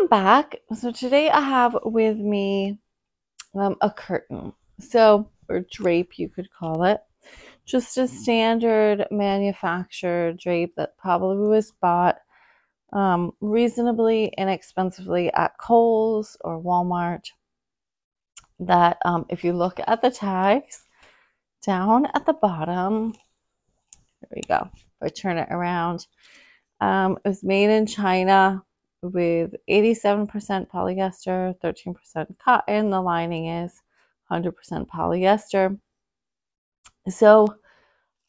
Welcome back. So today I have with me a curtain, or drape you could call it. Just a standard manufactured drape that probably was bought reasonably inexpensively at Kohl's or Walmart. That if you look at the tags down at the bottom, there we go. If I turn it around, it was made in China with 87% polyester, 13% cotton. The lining is 100% polyester. So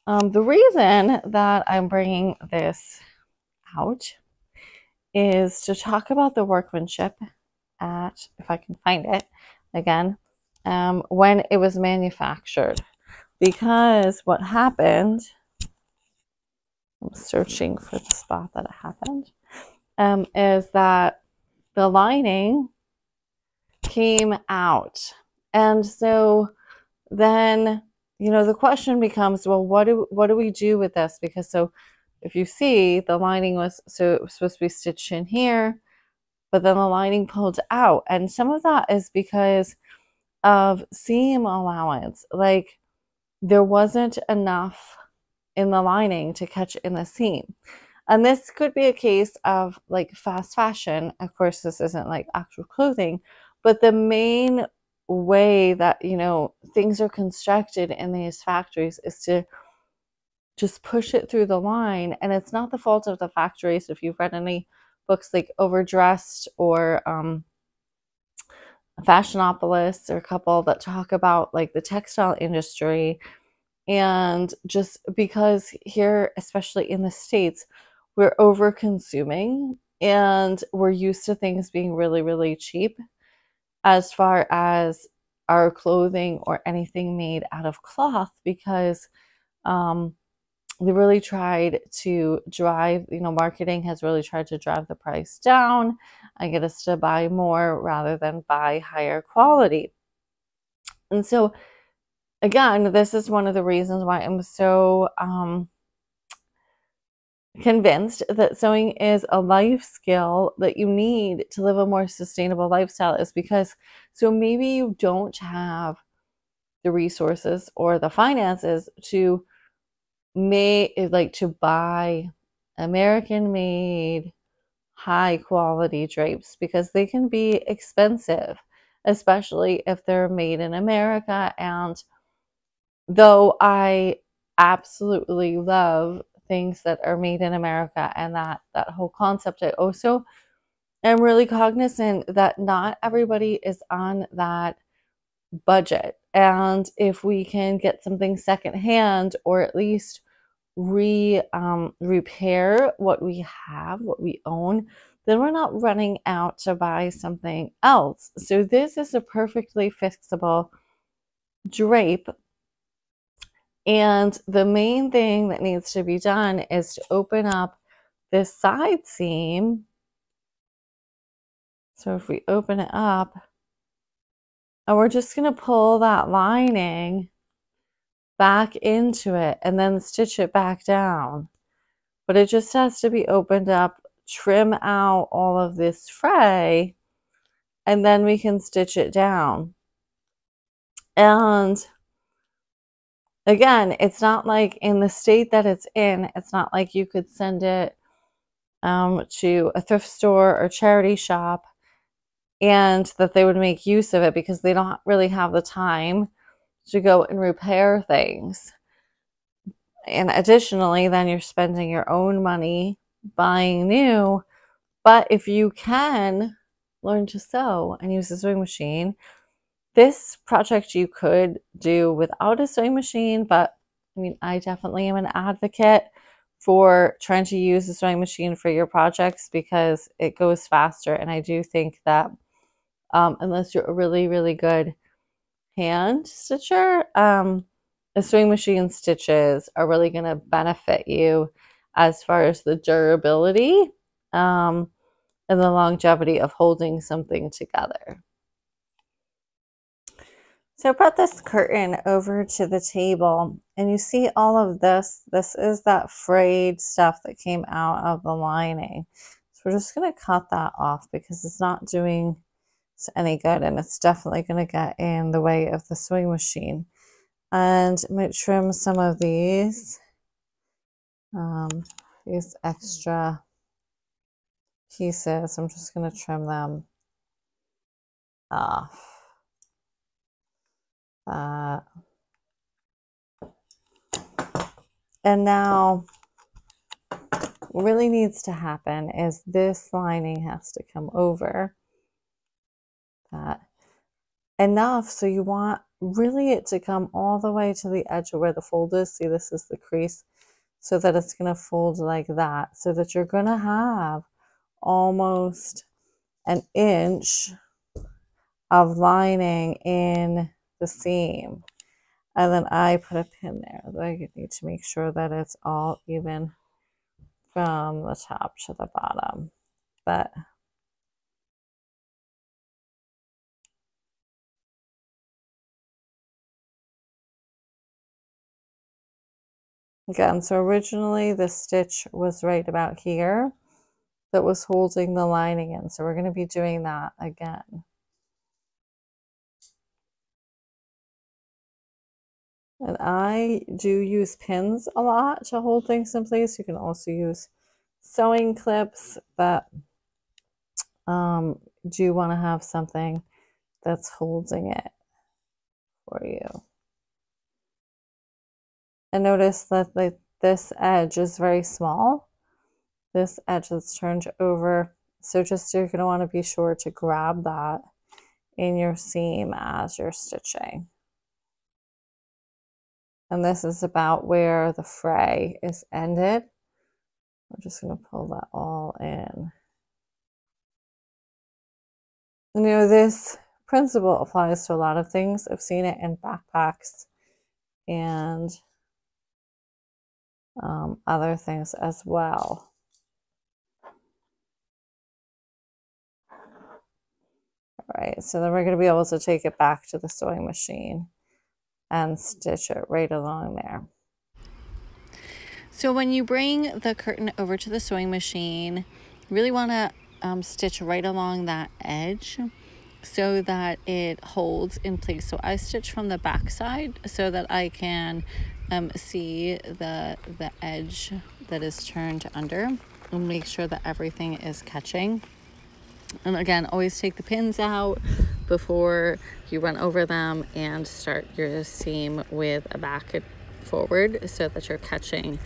the reason that I'm bringing this out is to talk about the workmanship at, if I can find it again, when it was manufactured. Because what happened, I'm searching for the spot that it happened, is that the lining came out. And so then, the question becomes, well, what do we do with this? Because so if you see, the lining was, so it was supposed to be stitched in here, but then the lining pulled out. And some of that is because of seam allowance. Like there wasn't enough in the lining to catch in the seam. And this could be a case of like fast fashion. Of course, this isn't like actual clothing, but the main way that, things are constructed in these factories is to just push it through the line. And it's not the fault of the factories. If you've read any books like Overdressed or Fashionopolis, or a couple that talk about like the textile industry, and just because here, especially in the States, we're over consuming and we're used to things being really, really cheap as far as our clothing or anything made out of cloth, because they really tried to drive, marketing has really tried to drive the price down and get us to buy more rather than buy higher quality. And so again, this is one of the reasons why I'm so convinced that sewing is a life skill that you need to live a more sustainable lifestyle, is because so maybe you don't have the resources or the finances to buy American made high quality drapes, because they can be expensive, especially if they're made in America. And though I absolutely love things that are made in America and that whole concept, I also am really cognizant that not everybody is on that budget. And if we can get something secondhand, or at least repair what we have, what we own, then we're not running out to buy something else. So this is a perfectly fixable drape. And the main thing that needs to be done is to open up this side seam. So if we open it up, and we're just going to pull that lining back into it and then stitch it back down. But it just has to be opened up, trim out all of this fray, and then we can stitch it down. And again, it's not like in the state that it's in, it's not like you could send it to a thrift store or charity shop and that they would make use of it, because they don't really have the time to go and repair things. And additionally, then you're spending your own money buying new. But if you can learn to sew and use a sewing machine, this project you could do without a sewing machine. But I mean, I definitely am an advocate for trying to use a sewing machine for your projects, because it goes faster. And I do think that unless you're a really, really good hand stitcher, the sewing machine stitches are really going to benefit you as far as the durability and the longevity of holding something together. So I brought this curtain over to the table, and you see all of this. This is that frayed stuff that came out of the lining. So we're just going to cut that off because it's not doing us any good, and it's definitely going to get in the way of the sewing machine. And I might trim some of these extra pieces. I'm just going to trim them off. And now what really needs to happen is this lining has to come over that enough, so you want really it to come all the way to the edge of where the fold is. See, this is the crease, so that it's going to fold like that, so that you're going to have almost an inch of lining in the seam. And then I put a pin there. I need to make sure that it's all even from the top to the bottom. But again, so originally the stitch was right about here that was holding the lining in. So we're going to be doing that again. And I do use pins a lot to hold things in place. You can also use sewing clips, but do you want to have something that's holding it for you. And notice that this edge is very small. This edge that's turned over. So just you're going to want to be sure to grab that in your seam as you're stitching. And this is about where the fray is ended. I'm just going to pull that all in. And you know, this principle applies to a lot of things. I've seen it in backpacks and other things as well. All right, so then we're going to be able to take it back to the sewing machine and stitch it right along there. So when you bring the curtain over to the sewing machine, you really want to stitch right along that edge so that it holds in place. So I stitch from the back side so that I can see the edge that is turned under and make sure that everything is catching. And again, always take the pins out before you run over them, and start your seam with a back and forward so that you're catching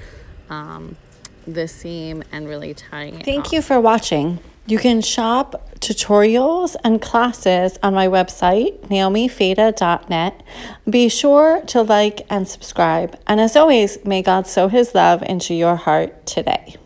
the seam and really tying it. Thank you for watching. You can shop tutorials and classes on my website, naomifeda.net. Be sure to like and subscribe. And as always, may God sow his love into your heart today.